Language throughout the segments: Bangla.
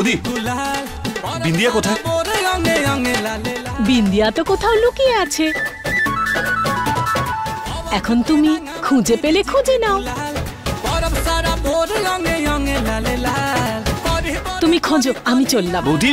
বৌদি, বিন্দিয়া কোথায়? বিন্দিয়া তো কোথাও লুকিয়ে আছে। এখন তুমি খুঁজে পেলে খুঁজে নাও। তুমি খোঁজো, আমি চললাম। বৌদি,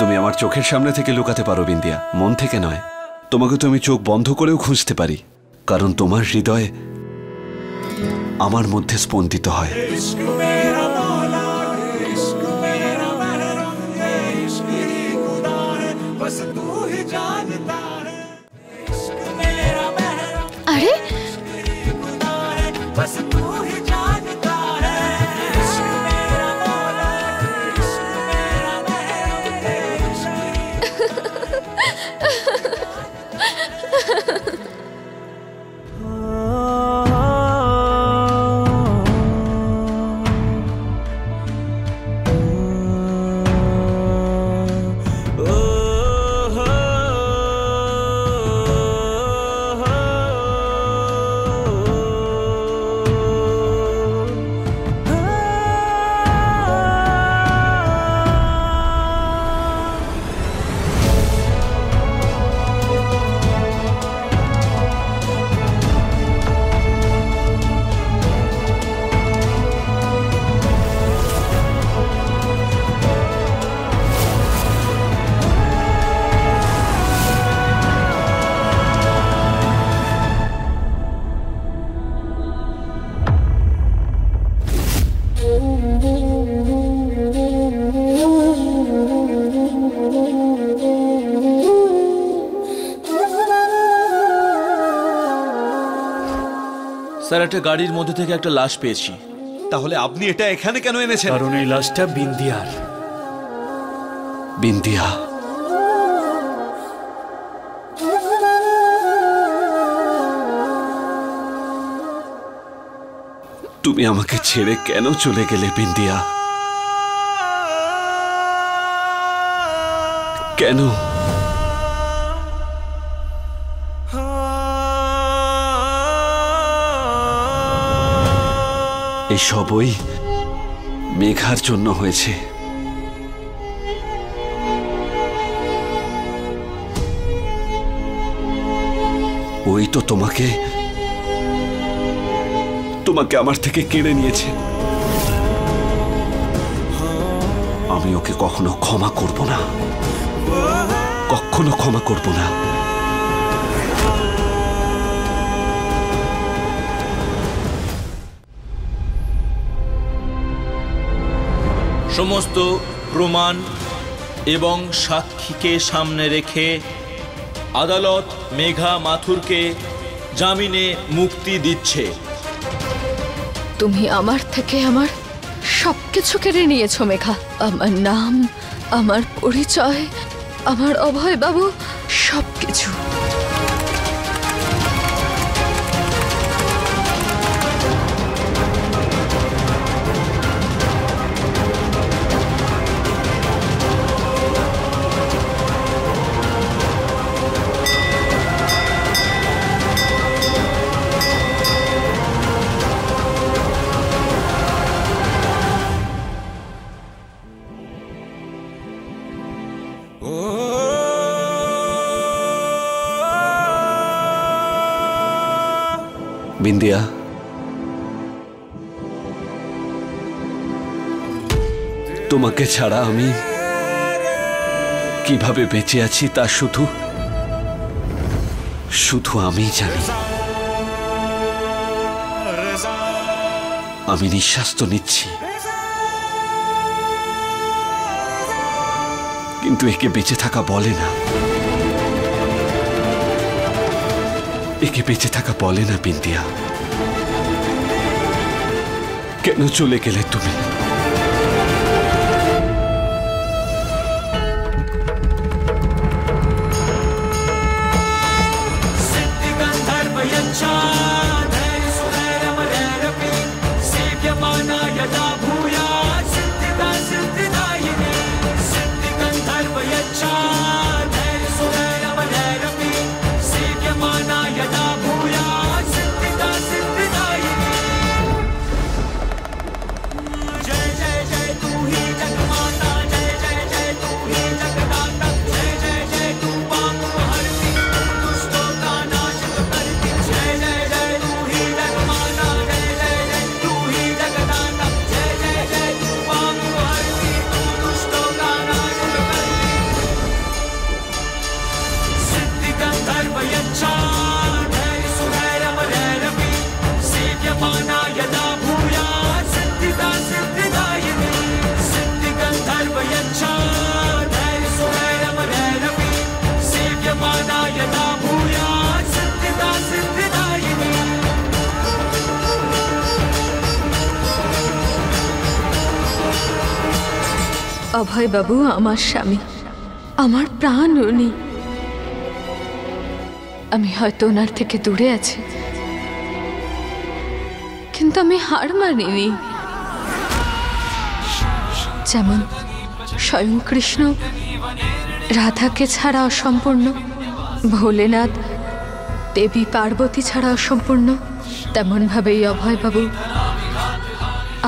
তুমি আমার চোখের সামনে থেকে লুকাতে পারো বিন্দিয়া, মন থেকে নয়। তোমাকে তো আমি চোখ বন্ধ করেও খুঁজতে পারি, কারণ তোমার হৃদয় আমার মধ্যে স্পন্দিত হয়। আরে স্যার, একটা গাড়ির মধ্যে থেকে একটা লাশ পেয়েছি। তাহলে আপনি এটা এখানে কেন এনেছেন? কারণ এই লাশটা বিন্দিয়ার। বিন্দিয়া, তুমি আমাকে ছেড়ে কেন চলে গেলে বিন্দিয়া? কেন? এই সবই মেঘার জন্য হয়েছে। ওই তো তোমাকে আমার থেকে কেড়ে নিয়েছে। আমি ওকে কখনো ক্ষমা করব না, কখনো ক্ষমা করব না। সমস্ত প্রমাণ এবং সাক্ষীকে সামনে রেখে আদালত মেঘা মাথুরকে জামিনে মুক্তি দিচ্ছে। তুমি আমার থেকে আমার সবকিছু কেড়ে নিয়েছো মেঘা। আমার নাম, আমার পরিচয়, আমার অভয় বাবু, সবকিছু। বিন্দিয়া, তোমাকে ছাড়া আমি কিভাবে বেঁচে আছি তা শুধু আমি জানি। আমি নিঃশ্বাস তো নিচ্ছি, কিন্তু একে বেঁচে থাকা বলে না। একে বেঁচে থাকা বলে না বিন্দিয়া। কেন চলে গেলে তুমি? অভয় বাবু আমার স্বামী, আমার প্রাণ উনি। আমি হয়তো ওনার থেকে দূরে আছি, কিন্তু আমি হার মানিনি। যেমন স্বয়ং কৃষ্ণ রাধাকে ছাড়া অসম্পূর্ণ, ভোলেনাথ দেবী পার্বতী ছাড়া অসম্পূর্ণ, তেমন ভাবেই অভয় বাবু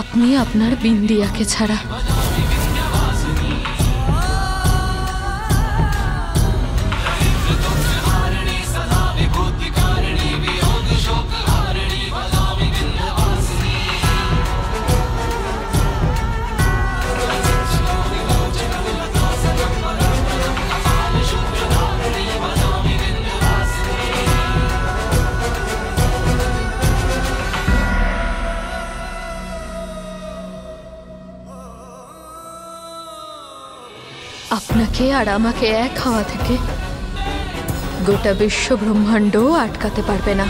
আপনি আপনার বিন্দিয়াকে ছাড়া। আপনাকে আর আমাকে এক হওয়া থেকে গোটা বিশ্ব ব্রহ্মাণ্ড আটকাতে পারবে না।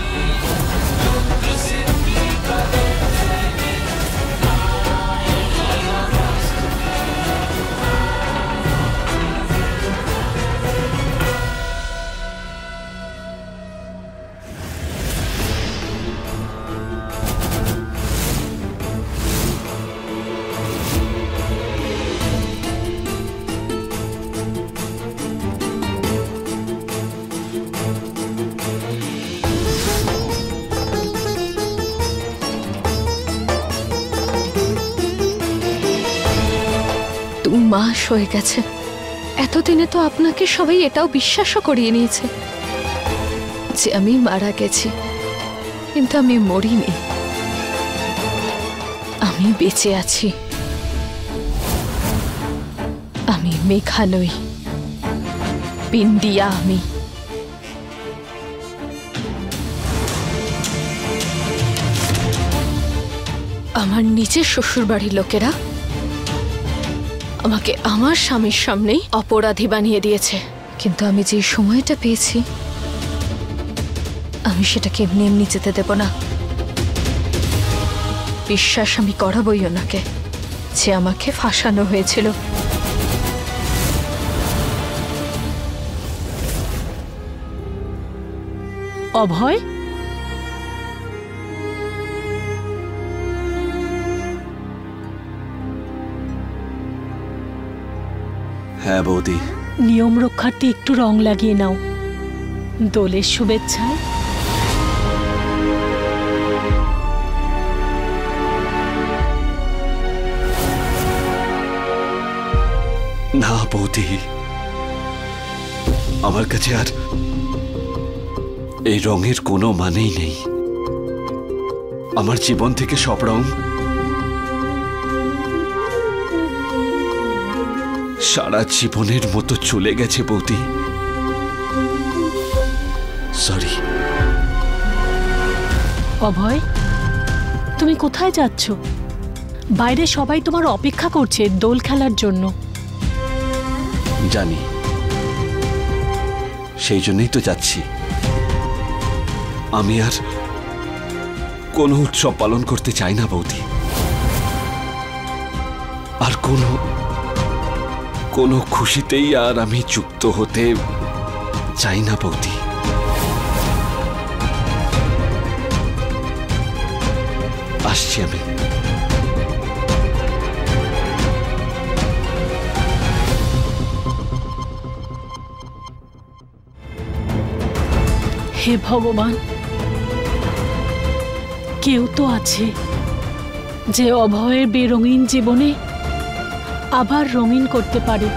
মাস হয়ে গেছে, এতদিনে তো আপনাকে সবাই এটাও বিশ্বাসও করিয়ে নিয়েছে যে আমি মারা গেছি, কিন্তু আমি মরিনি, আমি বেঁচে আছি। আমি মেঘা নই, বিন্দিয়া আমি। আমার নিজের শ্বশুরবাড়ির লোকেরা আমাকে আমার স্বামীর সামনেই অপরাধী বানিয়ে দিয়েছে, কিন্তু আমি যে সময়টা পেয়েছি আমি সেটাকে এমনি এমনি যেতে দেব না। বিশ্বাস আমি করাবই ওনাকে যে আমাকে ফাঁসানো হয়েছিল। অভয়, হ্যাঁ বৌদি। নিয়ম রক্ষার্থে একটু রং লাগিয়ে নাও, দোলের শুভেচ্ছায়। না বৌদি, আমার কাছে আর এই রঙের কোনো মানেই নেই। আমার জীবন থেকে সব রং সারা জীবনের মতো চলে গেছে বৌদি। সরি। অভয়, তুমি কোথায় যাচ্ছ? বাইরে সবাই তোমার অপেক্ষা করছে দোল খেলার জন্য। জানি, সেই জন্যই তো যাচ্ছি। আমি আর কোনো উৎসব পালন করতে চাই না বৌদি, আর কোনো খুশিতেই আর আমি যুক্ত হতে চাই না বৌদি। আসছি আমি। হে ভগবান, কেউ তো আছে যে অভয়ের বেরঙিন জীবনে আবার রঙিন করতে পারে।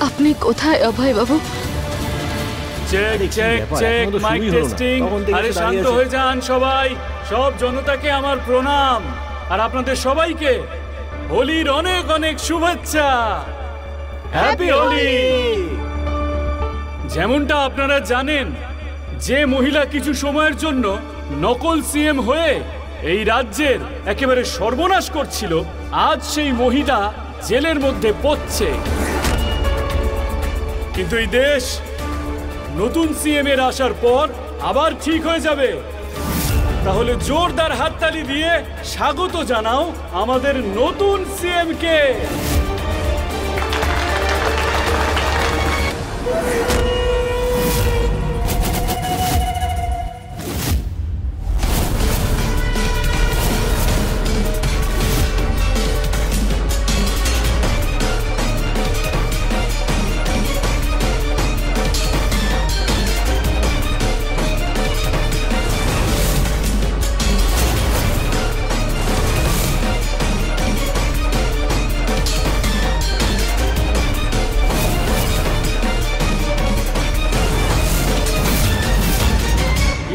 আপনি কোথায় অভয় বাবু? Check check check, mic testing. আরে শান্ত হয়ে যান সবাই। সব জনতাকে আমার প্রণাম, আর আপনাদের সবাইকে হোলির অনেক অনেক শুভেচ্ছা। হ্যাপি হোলি। যেমনটা আপনারা জানেন, যে মহিলা কিছু সময়ের জন্য নকল সিএম হয়ে এই রাজ্যের একেবারে সর্বনাশ করছিল, আজ সেই মহিলা জেলের মধ্যে পড়ছে। কিন্তু এই দেশ নতুন সিএম এর আসার পর আবার ঠিক হয়ে যাবে। তাহলে জোরদার হাততালি দিয়ে স্বাগত জানাও আমাদের নতুন সিএম কে।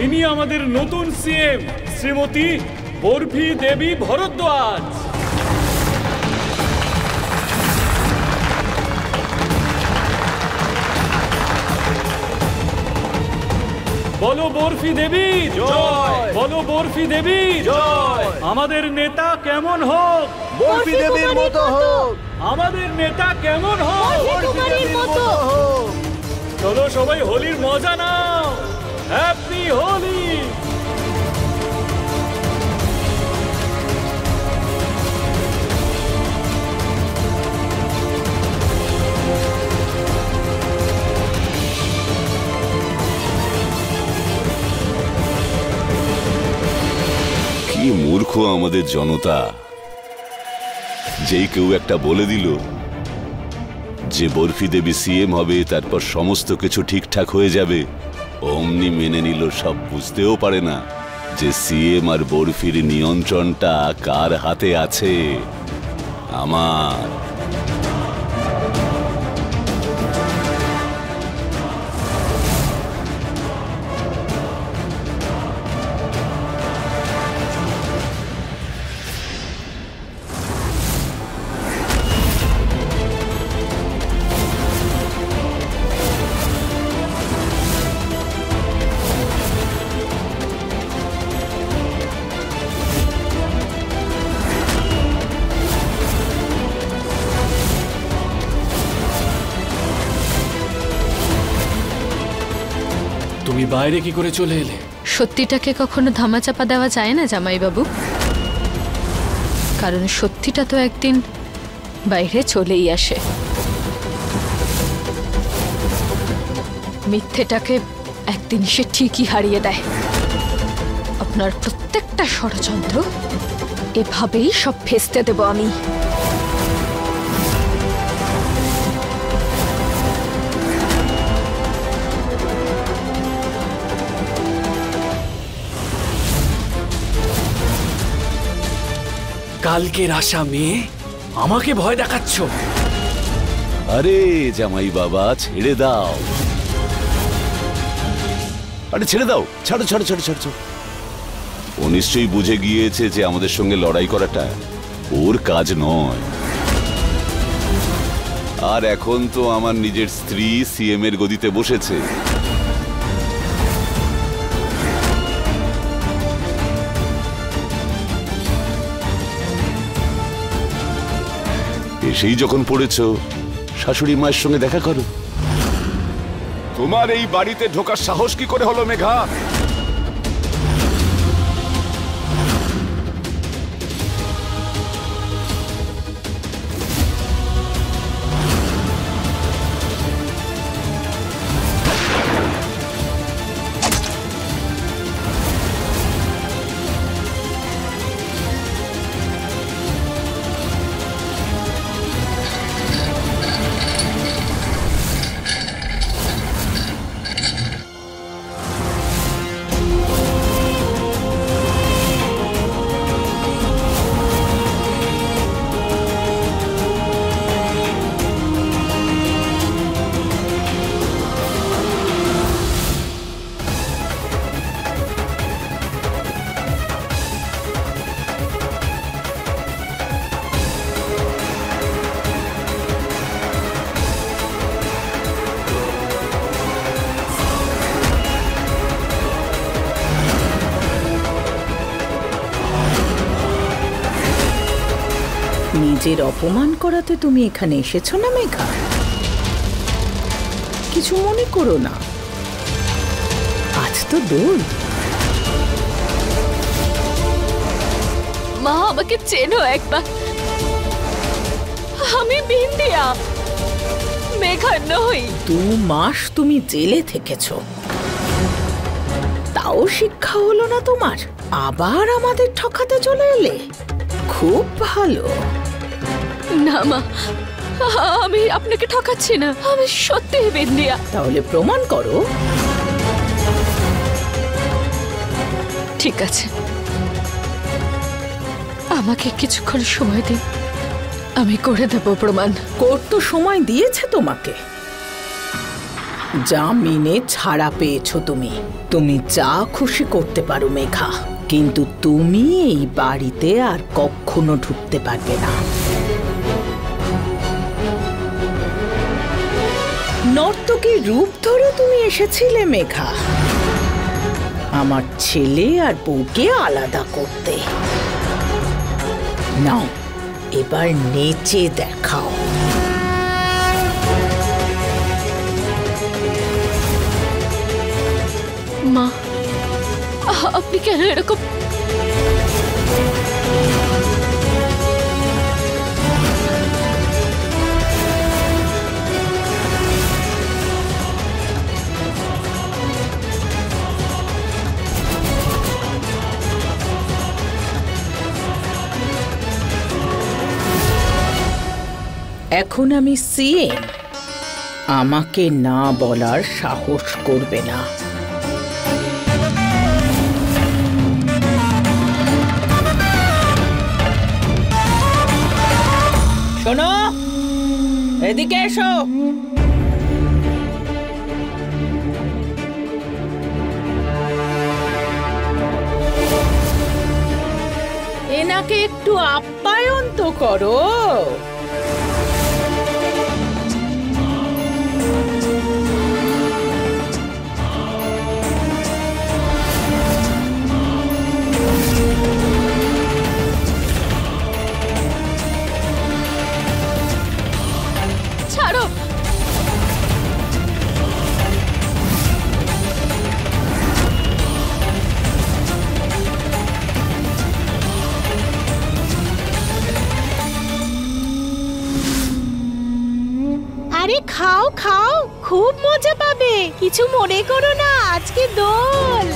ইনি আমাদের নতুন সিএম শ্রীমতী বরফি দেবী ভরদ্বাজ। বলো বরফি দেবী জয়, বলো বরফি দেবী জয়। আমাদের নেতা কেমন হোক, বরফি দেবীর মতো হোক। আমাদের নেতা কেমন হোক, বরফি দেবীর মতো হোক। চলো সবাই হোলির মজা নাও। হ্যাপি হোলি। কি মূর্খ আমাদের জনতা! যেই কেউ একটা বলে দিল যে বরফি দেবী সিএম হবে, তারপর সমস্ত কিছু ঠিকঠাক হয়ে যাবে, অমনি মেনে নিল। সব বুঝতেও পারে না যে সিএম আর বরফির নিয়ন্ত্রণটা কার হাতে আছে। আমার। তুমি বাইরে কি করে চলে এলে? সত্যিটাকে কখনো ধামাচাপা দেওয়া যায় না জামাইবাবু, কারণ সত্যিটা তো একদিন বাইরে চলেই আসে। মিথ্যেটাকে একদিন সে ঠিকই হারিয়ে দেয়। আপনার প্রত্যেকটা ষড়যন্ত্র এভাবেই সব ভেস্তে দেব আমি। কালকের আশা মেয়ে আমাকে ভয় দেখাচ্ছ? আরে জামাই বাবা, ছেড়ে দাও। আরে ছেড়ে দাও, ছাড়ো ছাড়ো ছাড়ো ছাড়ো ছাড়ো। ও নিশ্চয়ই বুঝে গিয়েছে যে আমাদের সঙ্গে লড়াই করাটা ওর কাজ নয়। আর এখন তো আমার নিজের স্ত্রী সিএম এর গদিতে বসেছে। এসেই যখন পড়েছো, শাশুড়ি মায়ের সঙ্গে দেখা করো। তোমার এই বাড়িতে ঢোকার সাহস কি করে হলো মেঘা? নিজের অপমান করাতে তুমি এখানে এসেছো না মেঘা? কিছু মনে করো না, আজ তো দোল। মা, আমাকে চেনো একবার। আমি বিন্দিয়া, মেঘা নই। 2 মাস তুমি জেলে থেকেছো, তাও শিক্ষা হলো না তোমার? আবার আমাদের ঠকাতে চলে এলে? খুব ভালো। না মা, আমি আপনাকে ঠকাচ্ছি না, আমি সত্যি বিন্দিয়া। তাহলে প্রমাণ করো। ঠিক আছে, আমাকে কিছুক্ষণ সময় দিন, আমি করে দেব প্রমাণ। কোর্ট তো সময় দিয়েছে তোমাকে। জামিনে ছাড়া পেয়েছো তুমি। তুমি যা খুশি করতে পারো মেঘা, কিন্তু তুমি এই বাড়িতে আর কখনো ঢুকতে পারবে না। নর্তকীর রূপ ধরে তুমি এসেছিলে মেঘা, আমার ছেলে আর বউকে আলাদা করতে। নাও, এবার নেচে দেখাও। মা, আপনি কেন এরকম? এখন আমি সিএম, আমাকে না বলার সাহস করবে না। শোনো, এদিকে এসো। এনাকে একটু আপ্যায়ন তো করো। আরে খাও খাও, খুব মজা পাবে। কিছু মনে করো না, আজকে দোল।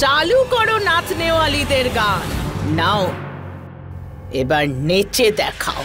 চালু করো নাচনেওয়ালিদের গান। নাও এবার নেচে দেখাও।